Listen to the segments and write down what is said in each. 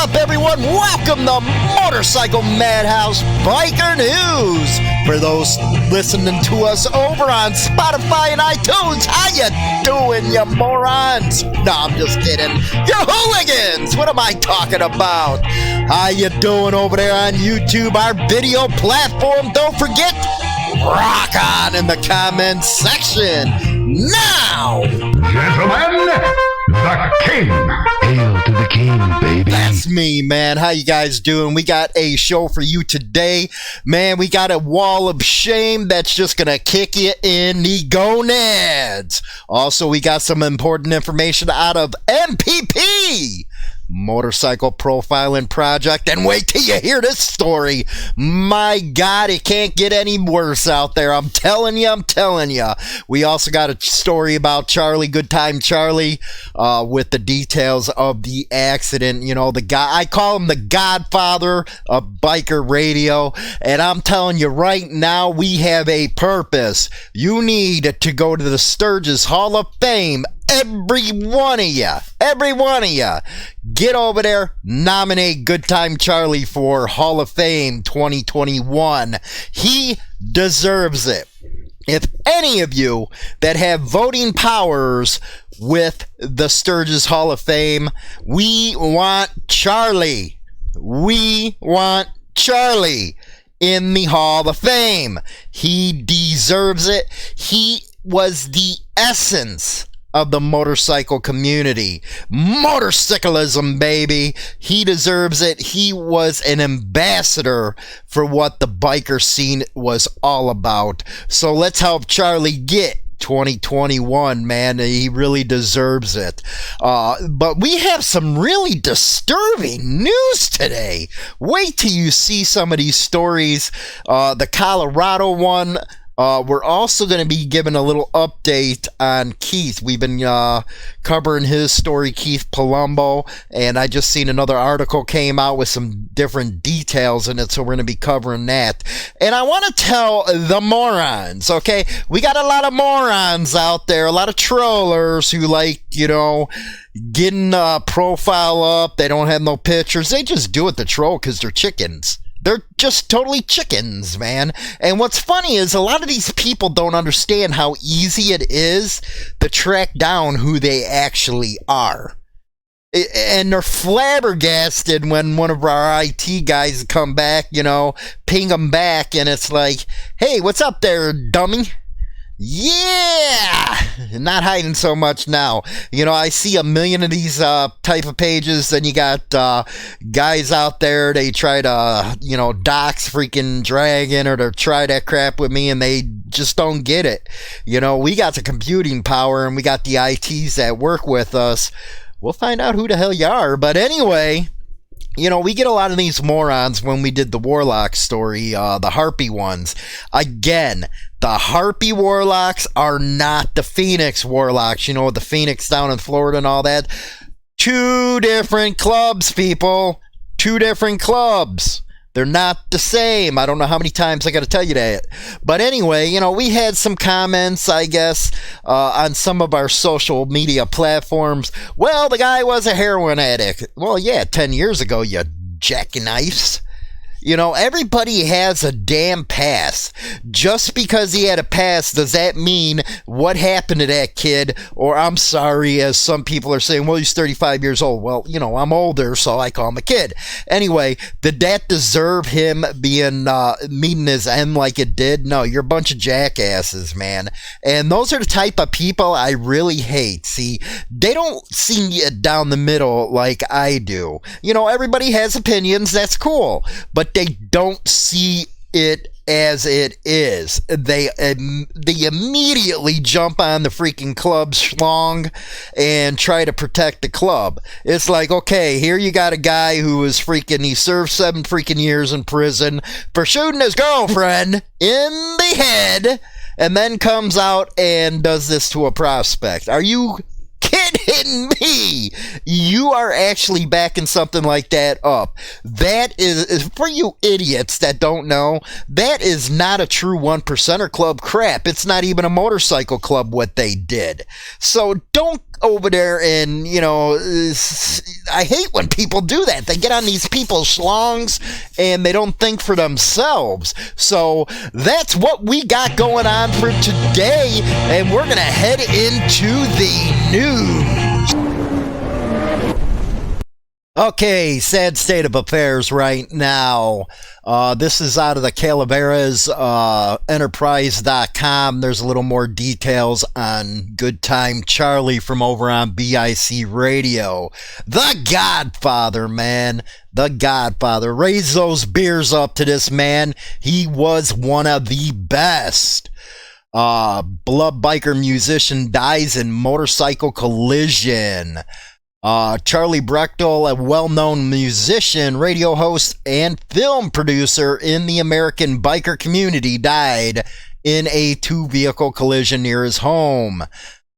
up, everyone? Welcome to Motorcycle Madhouse Biker News. For those listening to us over on Spotify and iTunes, how you doing, you morons? No, I'm just kidding. You hooligans! What am I talking about? How you doing over there on YouTube, our video platform? Don't forget, rock on in the comments section. Now! Gentlemen, the king. Hail to the king, baby. That's me, man. How you guys doing? We got a show for you today. Man, we got a wall of shame that's just gonna kick you in the gonads. Also, we got some important information out of MPP, Motorcycle Profiling Project. And wait till you hear this story. My God, it can't get any worse out there. I'm telling you. We also got a story about Charlie, Goodtime Charlie, with the details of the accident. You know, the guy, I call him the godfather of biker radio. And I'm telling you right now, we have a purpose. You need to go to the Sturgis Hall of Fame. Every one of you, get over there, nominate Goodtime Charlie for Hall of Fame 2021. He deserves it. If any of you that have voting powers with the Sturgis Hall of Fame, we want Charlie. We want Charlie in the Hall of Fame. He deserves it. He was the essence of the motorcycle community. Motorcyclism, baby. He deserves it. He was an ambassador for what the biker scene was all about. So let's help Charlie get 2021, man. He really deserves it. But we have some really disturbing news today. Wait till you see some of these stories. The Colorado one. We're also going to be giving a little update on Keith. We've been covering his story, Keith Palumbo, and I just seen another article came out with some different details in it, so we're going to be covering that. And I want to tell the morons, okay? We got a lot of morons out there, a lot of trollers who like, you know, getting a profile up. They don't have no pictures. They just do it to troll because they're chickens. They're just totally chickens, man. And what's funny is a lot of these people don't understand how easy it is to track down who they actually are. And they're flabbergasted when one of our IT guys come back, you know, ping them back, and it's like, hey, what's up there, dummy? Yeah, not hiding so much now. You know, I see a million of these type of pages, and you got guys out there, they try to, you know, dox freaking Dragon or to try that crap with me, and they just don't get it. You know, we got the computing power, and we got the ITs that work with us. We'll find out who the hell you are. But anyway, you know, we get a lot of these morons when we did the Warlocks story, the Harpy ones. Again, the Harpy Warlocks are not the Phoenix Warlocks. You know, the Phoenix down in Florida and all that. Two different clubs, people. Two different clubs. They're not the same. I don't know how many times I got to tell you that. But anyway, you know, we had some comments, I guess, on some of our social media platforms. Well, the guy was a heroin addict. Well, yeah, 10 years ago, you jackknifes. You know, everybody has a damn past. Just because he had a past, does that mean what happened to that kid? Or, I'm sorry, as some people are saying, well, he's 35 years old. Well, you know, I'm older, so I call him a kid. Anyway, did that deserve him being meeting his end like it did? No, you're a bunch of jackasses, man. And those are the type of people I really hate. See, they don't see it down the middle like I do. You know, everybody has opinions. That's cool. But they don't see it as it is. They immediately jump on the freaking club schlong and try to protect the club. It's like, okay, here you got a guy who is freaking, he served 7 freaking years in prison for shooting his girlfriend in the head, and then comes out and does this to a prospect. Are you kidding me? You are actually backing something like that up. That is, for you idiots that don't know, that is not a true 1%er club crap. It's not even a motorcycle club what they did. So don't over there and, I hate when people do that. They get on these people's schlongs and they don't think for themselves. So that's what we got going on for today, and we're going to head into the news. Okay, sad state of affairs right now. This is out of the Calaveras, enterprise.com. There's a little more details on Goodtime Charlie from over on BIC Radio. The Godfather, man. The Godfather. Raise those beers up to this man. He was one of the best. Blood biker musician dies in motorcycle collision. Charlie Brechtel, a well-known musician, radio host, and film producer in the American biker community, died in a two-vehicle collision near his home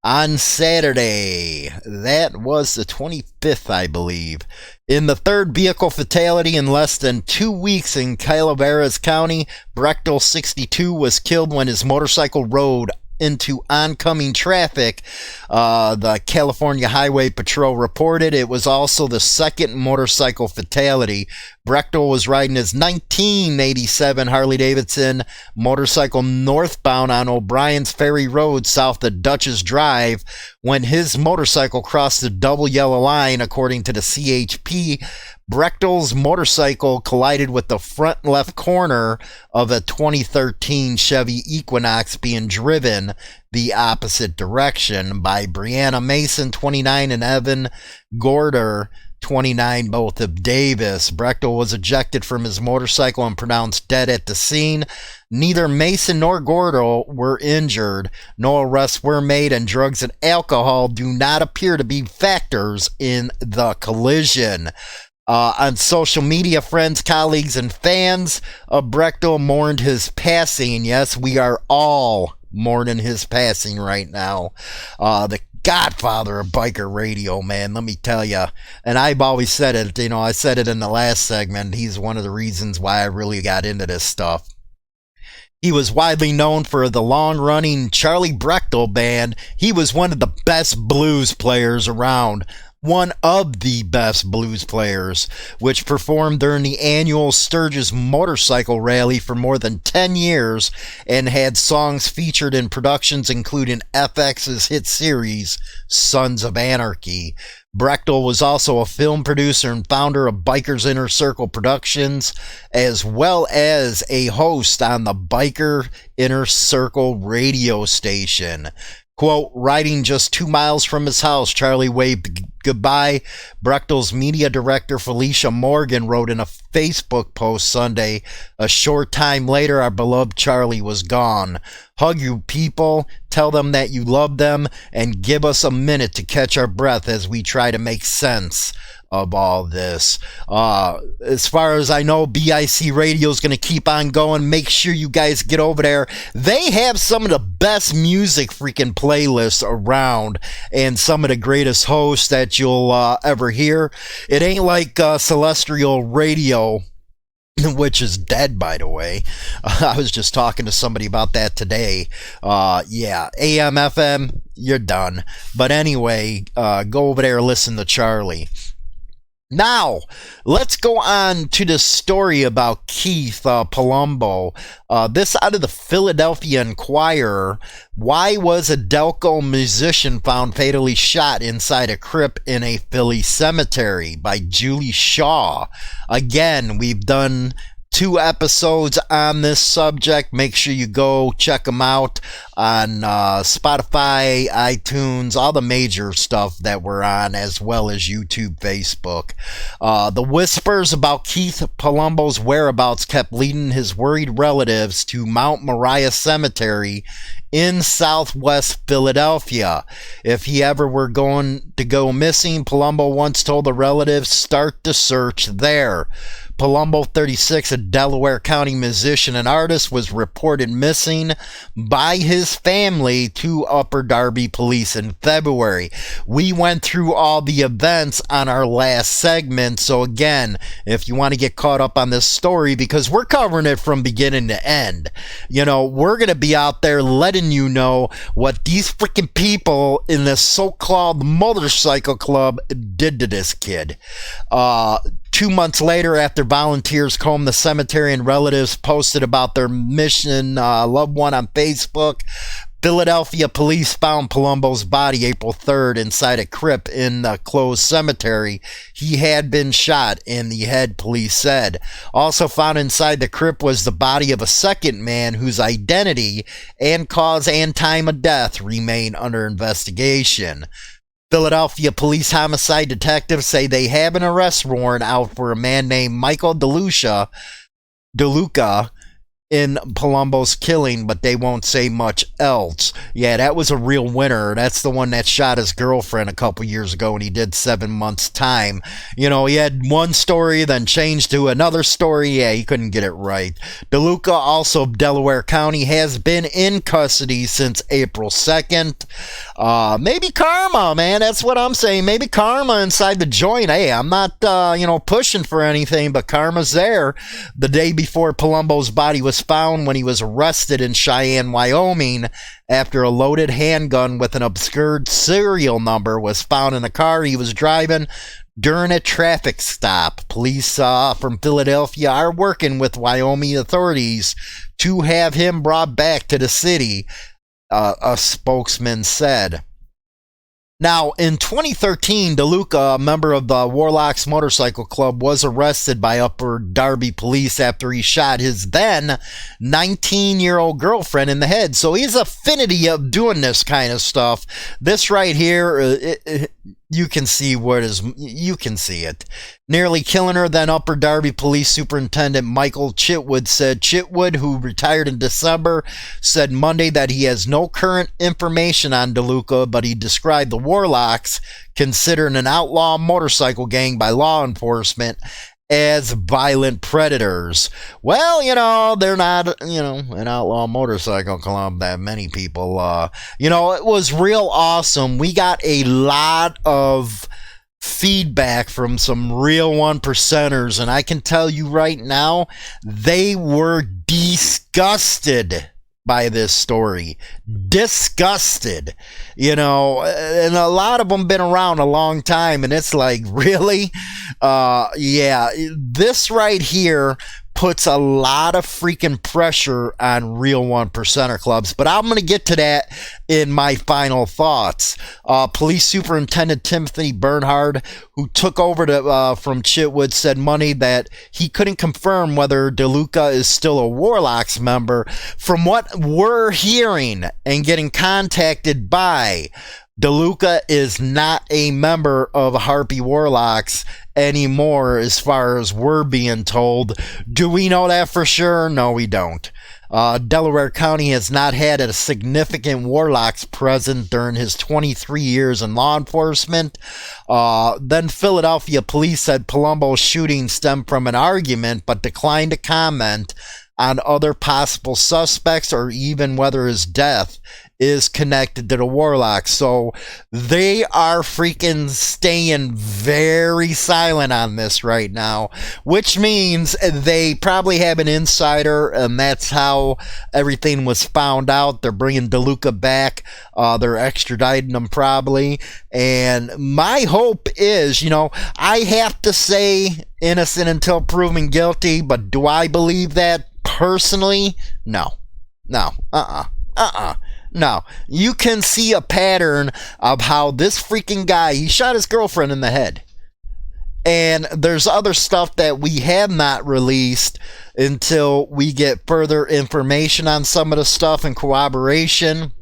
on Saturday. That was the 25th, I believe. In the third vehicle fatality in less than 2 weeks in Calaveras County, Brechtel, 62, was killed when his motorcycle rode into oncoming traffic. The California Highway Patrol reported it was also the second motorcycle fatality. Brechtel was riding his 1987 Harley-Davidson motorcycle northbound on O'Brien's Ferry Road south of Dutchess Drive when his motorcycle crossed the double yellow line, according to the CHP. Brechtel's motorcycle collided with the front left corner of a 2013 Chevy Equinox being driven the opposite direction by Brianna Mason, 29, and Evan Gorder, 29, both of Davis. Brechtel was ejected from his motorcycle and pronounced dead at the scene. Neither Mason nor Gordo were injured. No arrests were made, and drugs and alcohol do not appear to be factors in the collision. On social media, friends, colleagues, and fans of Brechtel mourned his passing. Yes, we are all mourning his passing right now. The Godfather of biker radio, man, let me tell you. And I've always said it, I said it in the last segment. He's one of the reasons why I really got into this stuff. He was widely known for the long-running Charlie Brechtel Band. He was one of the best blues players around. One of the best blues players, which performed during the annual Sturgis Motorcycle Rally for more than 10 years and had songs featured in productions including FX's hit series, Sons of Anarchy. Brechtel was also a film producer and founder of Bikers Inner Circle Productions, as well as a host on the Biker Inner Circle radio station. Quote, riding just 2 miles from his house, Charlie waved goodbye. Brechtel's media director, Felicia Morgan, wrote in a Facebook post Sunday, a short time later, our beloved Charlie was gone. Hug you people, tell them that you love them, and give us a minute to catch our breath as we try to make sense of all this. As far as I know, BIC Radio is going to keep on going. Make sure you guys get over there. They have some of the best music freaking playlists around and some of the greatest hosts that you'll ever hear. It ain't like Celestial Radio, which is dead, by the way. I was just talking to somebody about that today. Yeah, AM, FM, you're done. But anyway, go over there and listen to Charlie. Now, let's go on to the story about Keith Palumbo. This out of the Philadelphia Inquirer. Why was a Delco musician found fatally shot inside a crypt in a Philly cemetery? By Julie Shaw. Again, we've done 2 episodes on this subject. Make sure you go check them out on Spotify, iTunes, all the major stuff that we're on, as well as YouTube, Facebook. The whispers about Keith Palumbo's whereabouts kept leading his worried relatives to Mount Moriah Cemetery in southwest Philadelphia. If he ever were going to go missing, Palumbo once told the relatives, start the search there. Palumbo, 36, a Delaware County musician and artist, was reported missing by his family to Upper Darby Police in February. We went through all the events on our last segment, so again, if you want to get caught up on this story, because we're covering it from beginning to end, we're going to be out there letting letting you know what these freaking people in this so-called motorcycle club did to this kid. 2 months later, after volunteers combed the cemetery and relatives posted about their missing loved one on Facebook, Philadelphia police found Palumbo's body April 3rd inside a crypt in the closed cemetery. He had been shot in the head, police said. Also found inside the crypt was the body of a second man whose identity and cause and time of death remain under investigation. Philadelphia police homicide detectives say they have an arrest warrant out for a man named Michael DeLuca in Palumbo's killing, but they won't say much else. Yeah, that was a real winner. That's the one that shot his girlfriend a couple years ago, and he did 7 months' time. You know, he had one story, then changed to another story. Yeah, he couldn't get it right. DeLuca, also Delaware County, has been in custody since April 2nd. Maybe karma, man. That's what I'm saying. Maybe karma inside the joint. Hey, I'm not, pushing for anything, but karma's there. The day before Palumbo's body was found, when he was arrested in Cheyenne, Wyoming, after a loaded handgun with an obscured serial number was found in a car he was driving during a traffic stop. Police from Philadelphia are working with Wyoming authorities to have him brought back to the city, a spokesman said. Now, in 2013, DeLuca, a member of the Warlocks Motorcycle Club, was arrested by Upper Darby police after he shot his then 19-year-old girlfriend in the head. So he's affinity of doing this kind of stuff. This right here, you can see you can see it. Nearly killing her. Then Upper Darby Police Superintendent Michael Chitwood said. Chitwood, who retired in December, said Monday that he has no current information on DeLuca, but he described the Warlocks, considered an outlaw motorcycle gang by law enforcement, as violent predators. Well, they're not, an outlaw motorcycle club that many people, it was real awesome. We got a lot of feedback from some real 1%ers, and I can tell you right now, they were disgusted by this story. Disgusted. And a lot of them been around a long time, and it's like, really? Yeah, this right here puts a lot of freaking pressure on real 1%er clubs, but I'm going to get to that in my final thoughts. Police Superintendent Timothy Bernhard, who took over from Chitwood, said Monday that he couldn't confirm whether DeLuca is still a Warlocks member. From what we're hearing and getting contacted by, DeLuca is not a member of Harpy Warlocks anymore, as far as we're being told. Do we know that for sure? No, we don't. Delaware County has not had a significant Warlocks present during his 23 years in law enforcement. Then Philadelphia police said Palumbo's shooting stemmed from an argument, but declined to comment on other possible suspects or even whether his death is connected to the Warlocks. So they are freaking staying very silent on this right now, which means they probably have an insider, and that's how everything was found out. They're bringing DeLuca back. They're extraditing him probably. And my hope is, I have to say innocent until proven guilty, but do I believe that personally? No. No, you can see a pattern of how this freaking guy, he shot his girlfriend in the head. And there's other stuff that we have not released until we get further information on some of the stuff and corroboration.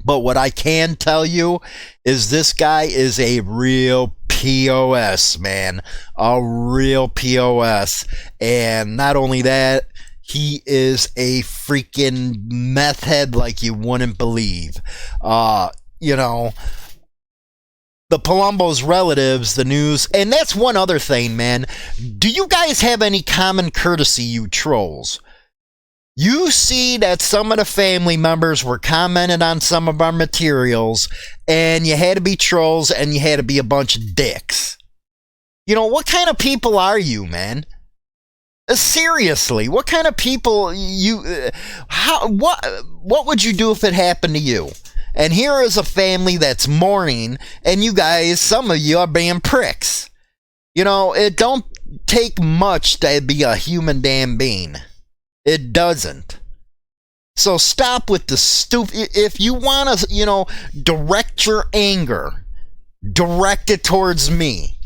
But what I can tell you is this guy is a real POS, man. A real POS. And not only that, he is a freaking meth head like you wouldn't believe. The Palumbo's relatives, the news, and that's one other thing, man. Do you guys have any common courtesy, you trolls? You see that some of the family members were commenting on some of our materials, and you had to be trolls, and you had to be a bunch of dicks. What kind of people are you, man? Seriously, what kind of people what would you do if it happened to you? And here is a family that's mourning, and you guys, some of you are being pricks. You know, it don't take much to be a human damn being. It doesn't. So stop with the stupid. If you want to, direct your anger, direct it towards me.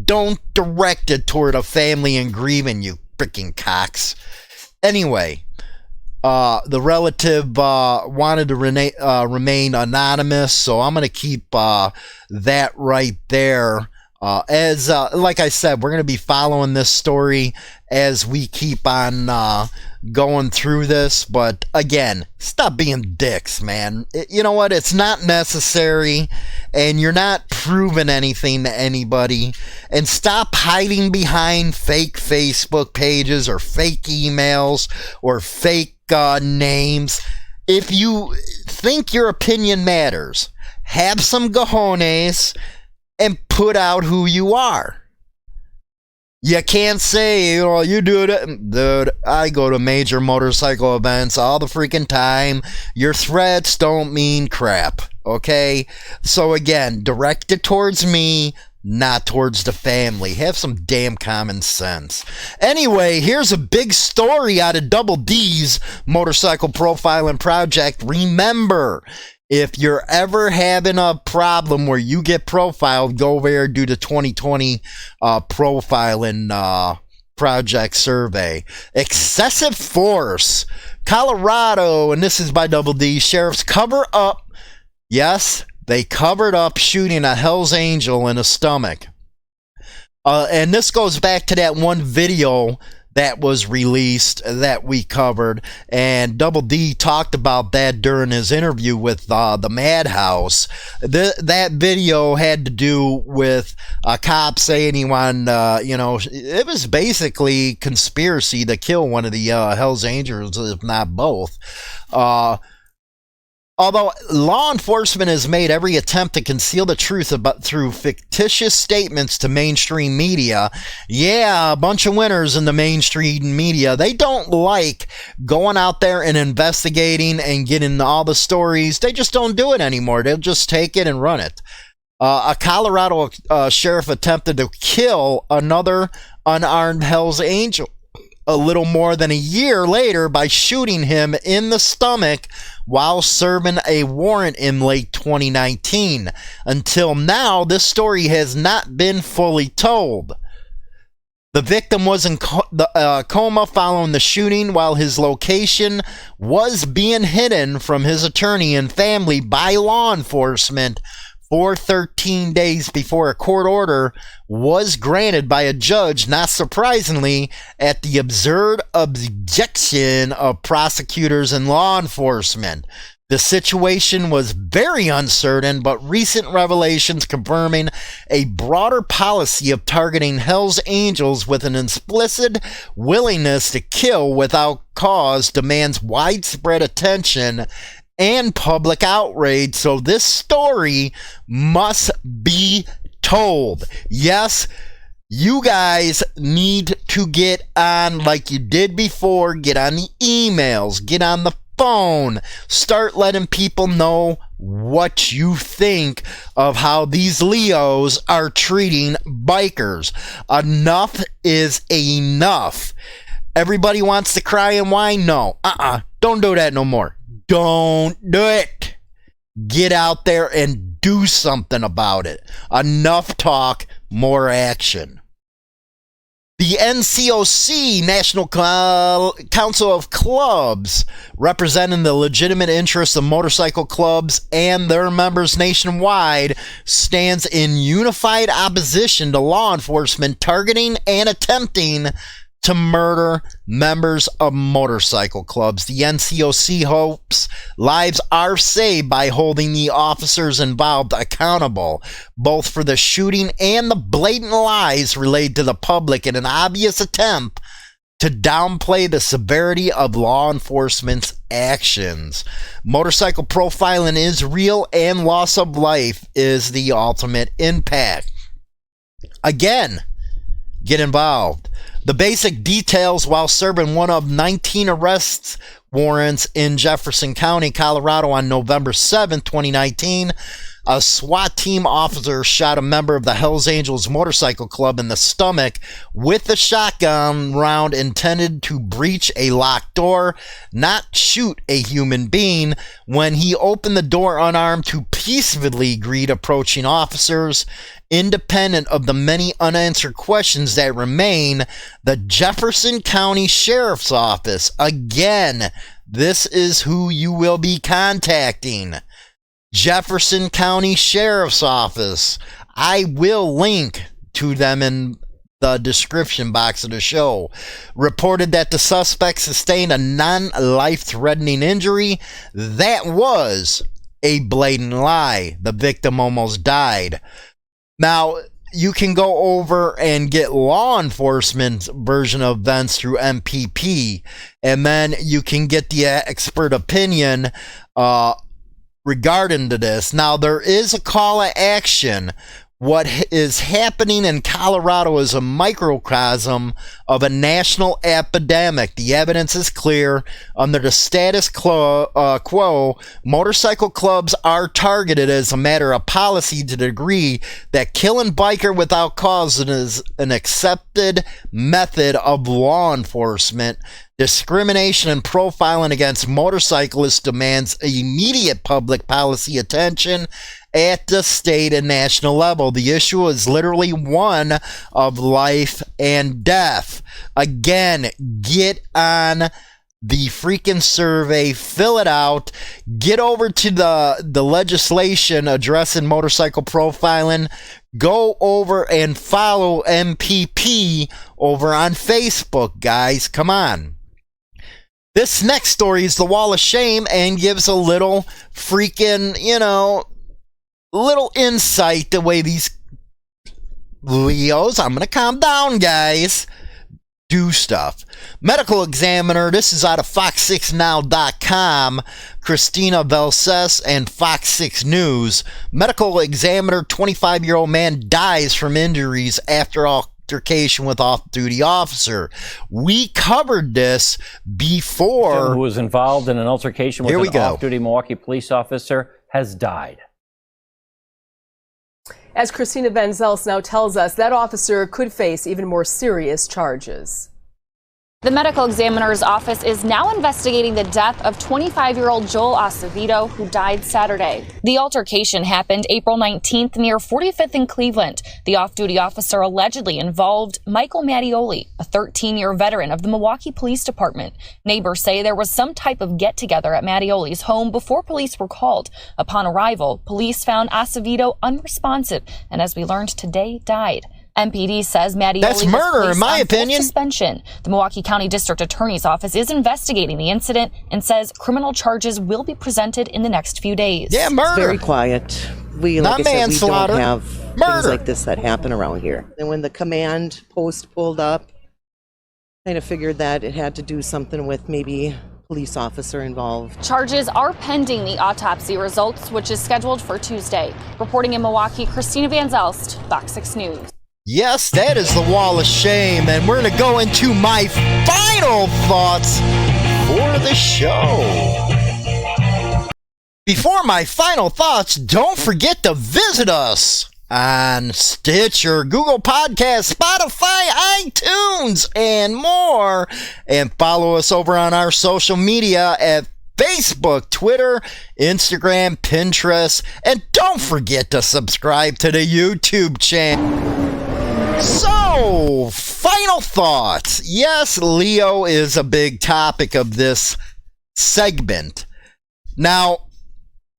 Don't direct it toward a family and grieving, you freaking cocks. Anyway, the relative wanted to remain anonymous, so I'm going to keep that right there. As like I said, we're going to be following this story as we keep on going through this. But again, stop being dicks, man. You know what? It's not necessary, and you're not proving anything to anybody. And stop hiding behind fake Facebook pages or fake emails or fake names. If you think your opinion matters, have some cojones and put out who you are. You can't say, you do it. Dude, I go to major motorcycle events all the freaking time. Your threats don't mean crap, okay? So again, direct it towards me, not towards the family. Have some damn common sense. Anyway, here's a big story out of Double D's motorcycle profiling project. Remember, if you're ever having a problem where you get profiled, go over there, do the 2020 profiling project survey. Excessive force. Colorado, and this is by Double D, sheriffs cover up. Yes, they covered up shooting a Hell's Angel in the stomach. And this goes back to that one video that was released that we covered, and Double D talked about that during his interview with the Madhouse. That video had to do with a cop saying he wanted, it was basically conspiracy to kill one of the Hells Angels, if not both. Although law enforcement has made every attempt to conceal the truth through fictitious statements to mainstream media, a bunch of winners in the mainstream media, they don't like going out there and investigating and getting all the stories. They just don't do it anymore. They'll just take it and run it. A Colorado sheriff attempted to kill another unarmed Hell's Angel a little more than a year later by shooting him in the stomach while serving a warrant in late 2019. Until now, this story has not been fully told. The victim was in coma following the shooting, while his location was being hidden from his attorney and family by law enforcement for 13 days before a court order was granted by a judge, not surprisingly, at the absurd objection of prosecutors and law enforcement. The situation was very uncertain, but recent revelations confirming a broader policy of targeting Hell's Angels with an explicit willingness to kill without cause demands widespread attention and public outrage. So this story must be told. Yes, you guys need to get on like you did before. Get on the emails, get on the phone, start letting people know what you think of how these Leos are treating bikers. Enough is enough. Everybody wants to cry and whine. No, don't do that no more. Don't do it. Get out there and do something about it. Enough talk, more action. The NCOC, National Council of Clubs, representing the legitimate interests of motorcycle clubs and their members nationwide, stands in unified opposition to law enforcement targeting and attempting to murder members of motorcycle clubs. The NCOC hopes lives are saved by holding the officers involved accountable, both for the shooting and the blatant lies relayed to the public in an obvious attempt to downplay the severity of law enforcement's actions. Motorcycle profiling is real, and loss of life is the ultimate impact. Again, get involved. The basic details: while serving one of 19 arrest warrants in Jefferson County, Colorado on November 7th, 2019, a SWAT team officer shot a member of the Hells Angels motorcycle club in the stomach with a shotgun round intended to breach a locked door, not shoot a human being, when he opened the door unarmed to peacefully greet approaching officers. Independent of the many unanswered questions that remain, the Jefferson County Sheriff's Office, again, this is who you will be contacting. Jefferson County Sheriff's Office. I will link to them in the description box of the show. Reported that the suspect sustained a non-life-threatening injury. That was a blatant lie. The victim almost died. Now, you can go over and get law enforcement's version of events through MPP, and then you can get the expert opinion regarding to this. Now, there is a call to action. What is happening in Colorado is a microcosm of a national epidemic. The evidence is clear. Under the status quo, motorcycle clubs are targeted as a matter of policy to the degree that killing biker without cause is an accepted method of law enforcement. Discrimination and profiling against motorcyclists demands immediate public policy attention at the state and national level. The issue is literally one of life and death. Again, get on the freaking survey, fill it out, get over to the legislation addressing motorcycle profiling, go over and follow MPP over on Facebook, guys. Come on. This next story is the Wall of Shame and gives a little freaking, little insight the way these Leos, I'm going to calm down, guys, do stuff. Medical examiner, this is out of Fox6Now.com, Christina Valses and Fox 6 News. Medical examiner, 25-year-old man dies from injuries after altercation with off-duty officer. We covered this before. Who was involved in an altercation with an off-duty Milwaukee police officer has died. As Christina Van Zels now tells us, that officer could face even more serious charges. The medical examiner's office is now investigating the death of 25-year-old Joel Acevedo, who died Saturday. The altercation happened April 19th near 45th in Cleveland. The off-duty officer allegedly involved Michael Mattioli, a 13-year veteran of the Milwaukee Police Department. Neighbors say there was some type of get-together at Mattioli's home before police were called. Upon arrival, police found Acevedo unresponsive and, as we learned today, died. MPD says Mattioli That's murder, in my opinion. Suspension. The Milwaukee County District Attorney's Office is investigating the incident and says criminal charges will be presented in the next few days. Yeah, murder. It's very quiet. We, like I said, we don't have things like this that happen around here. And when the command post pulled up, kind of figured that it had to do something with maybe police officer involved. Charges are pending the autopsy results, which is scheduled for Tuesday. Reporting in Milwaukee, Christina Van Zelst, Fox 6 News. Yes, that is the Wall of Shame, and we're going to go into my final thoughts for the show. Before my final thoughts, don't forget to visit us on Stitcher, Google Podcasts, Spotify, iTunes, and more. And follow us over on our social media at Facebook, Twitter, Instagram, Pinterest, and don't forget to subscribe to the YouTube channel. So, final thoughts. Yes, Leo is a big topic of this segment. Now,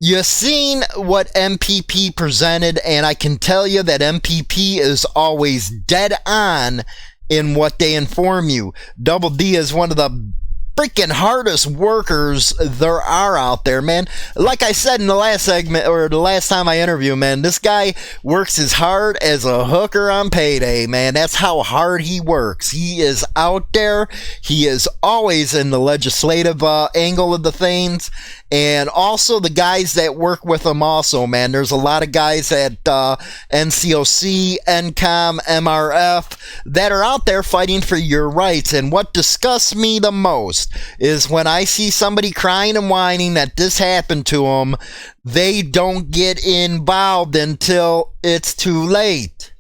you've seen what MPP presented, and I can tell you that MPP is always dead on in what they inform you. Double D is one of the freaking hardest workers there are out there, man. Like I said in the last segment, or the last time I interviewed, man, this guy works as hard as a hooker on payday, man. That's how hard he works. He is out there. He is always in the legislative angle of the things, And also the guys that work with them also, man. There's a lot of guys at NCOC, NCOM, MRF that are out there fighting for your rights. And what disgusts me the most is when I see somebody crying and whining that this happened to them, they don't get involved until it's too late.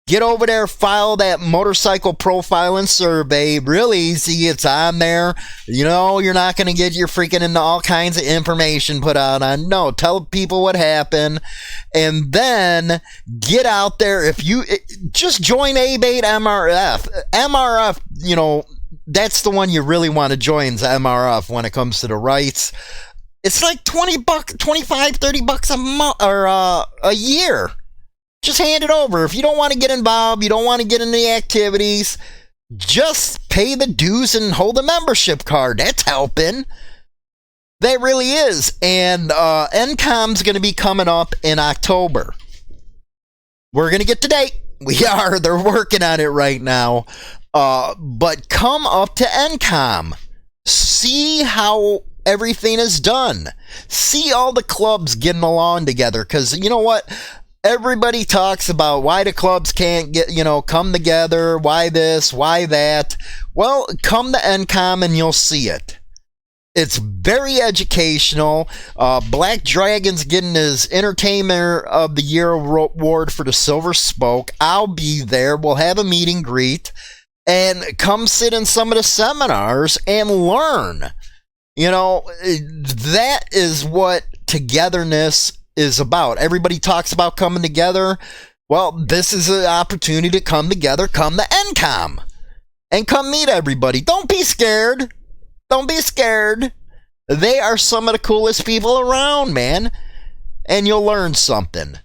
Get over there, file that motorcycle profiling survey. Real easy. It's on there. You know, you're not going to get your freaking into all kinds of information put out on. No, tell people what happened. And then get out there. If you just join ABATE MRF. MRF, you know, that's the one you really want to join, is MRF when it comes to the rights. It's like $20, $25, $30 a month or a year. Just hand it over. If you don't want to get involved, you don't want to get into the activities, just pay the dues and hold a membership card. That's helping. That really is. And NCOM's going to be coming up in October. We're going to get to date. We are. They're working on it right now. But come up to NCOM. See how everything is done. See all the clubs getting along together. Because you know what? Everybody talks about why the clubs can't get, come together, why this, why that. Well, come to NCOM and you'll see it. It's very educational. Black Dragon's getting his Entertainer of the Year award for the Silver Spoke. I'll be there. We'll have a meet and greet. And come sit in some of the seminars and learn. That is what togetherness is about. Everybody talks about coming together. Well, this is an opportunity to come together. Come to NCOM and come meet everybody. Don't be scared. Don't be scared. They are some of the coolest people around, man. And you'll learn something.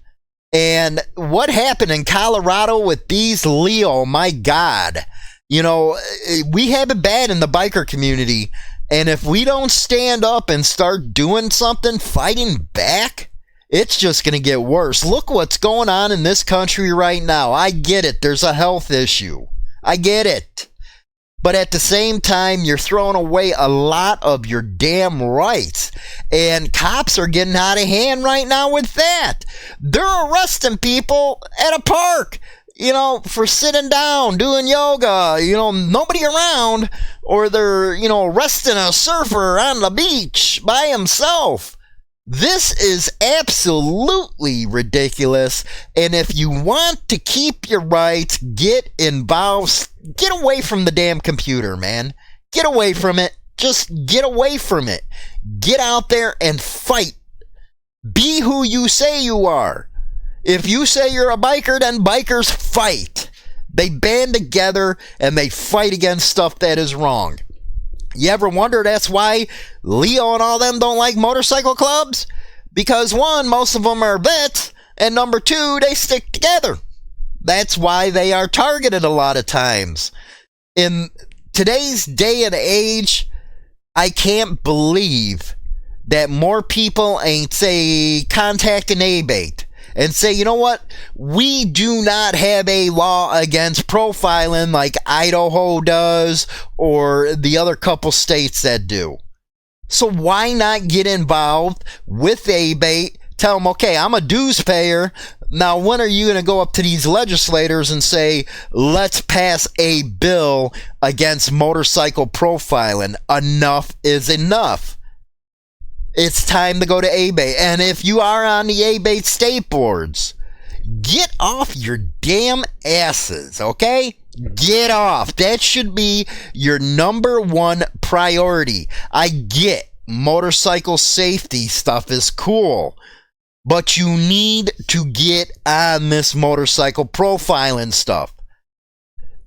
And what happened in Colorado with these Leo, my God. We have it bad in the biker community. And if we don't stand up and start doing something, fighting back, it's just going to get worse. Look what's going on in this country right now. I get it. There's a health issue. I get it. But at the same time, you're throwing away a lot of your damn rights. And cops are getting out of hand right now with that. They're arresting people at a park, for sitting down, doing yoga, nobody around. Or they're, arresting a surfer on the beach by himself. This is absolutely ridiculous, and if you want to keep your rights, get involved. Get away from the damn computer, man. Get away from it. Just get away from it. Get out there and fight. Be who you say you are. If you say you're a biker, then bikers fight. They band together and they fight against stuff that is wrong. You ever wonder that's why Leo and all them don't like motorcycle clubs? Because one, most of them are vets, and number two, they stick together. That's why they are targeted a lot of times. In today's day and age, I can't believe that more people ain't, say, contacting ABATE and say, you know what, we do not have a law against profiling like Idaho does or the other couple states that do. So why not get involved with ABATE? Tell them, okay, I'm a dues payer. Now, when are you going to go up to these legislators and say, let's pass a bill against motorcycle profiling? Enough is enough. It's time to go to ABATE. And if you are on the ABATE state boards, get off your damn asses, okay? Get off. That should be your number one priority. I get motorcycle safety stuff is cool, but you need to get on this motorcycle profiling stuff.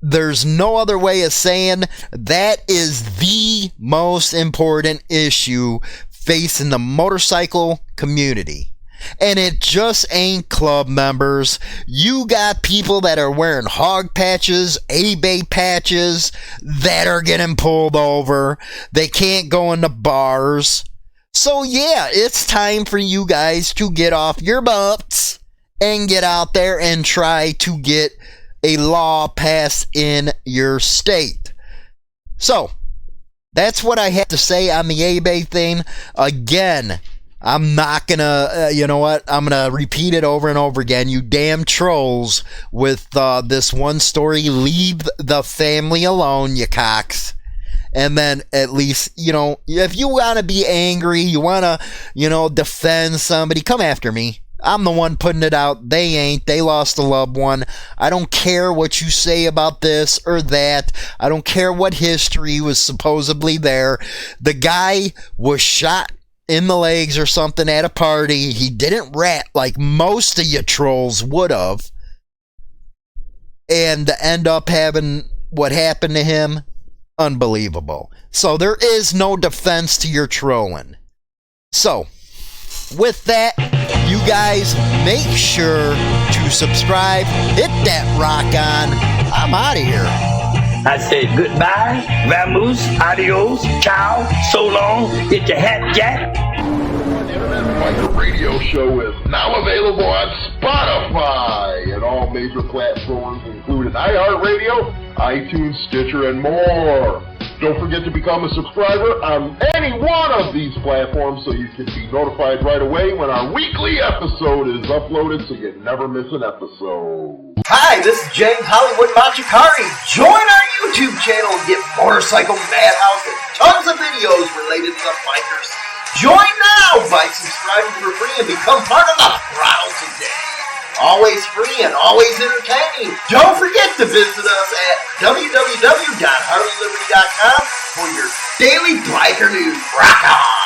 There's no other way of saying that is the most important issue facing the motorcycle community. And it just ain't club members. You got people that are wearing hog patches, ABATE patches, that are getting pulled over. They can't go into bars. So yeah, it's time for you guys to get off your butts and get out there and try to get a law passed in your state. So, That's what I have to say on the eBay thing. Again, I'm not gonna, you know what? I'm gonna repeat it over and over again. You damn trolls with this one story. Leave the family alone, you cocks. And then at least, you know, if you want to be angry, you want to, you know, defend somebody, come after me. I'm the one putting it out. They ain't. They lost a loved one. I don't care what you say about this or that. I don't care what history was supposedly there. The guy was shot in the legs or something at a party. He didn't rat like most of you trolls would have. And to end up having what happened to him, unbelievable. So there is no defense to your trolling. So, with that, you guys make sure to subscribe, hit that rock on. I'm out of here. I said goodbye, vamoose, adios, ciao, so long, get your hat jack. Internet Biker Radio Show is now available on Spotify and all major platforms, including iHeartRadio, iTunes, Stitcher, and more. Don't forget to become a subscriber on any one of these platforms so you can be notified right away when our weekly episode is uploaded so you never miss an episode. Hi, this is James Hollywood Machikari. Join our YouTube channel and get Motorcycle Madhouse and tons of videos related to the bikers. Join now by subscribing for free and become part of the Throttle today. Always free and always entertaining. Don't forget to visit us at www.harleyliberty.com for your daily biker news. Rock on!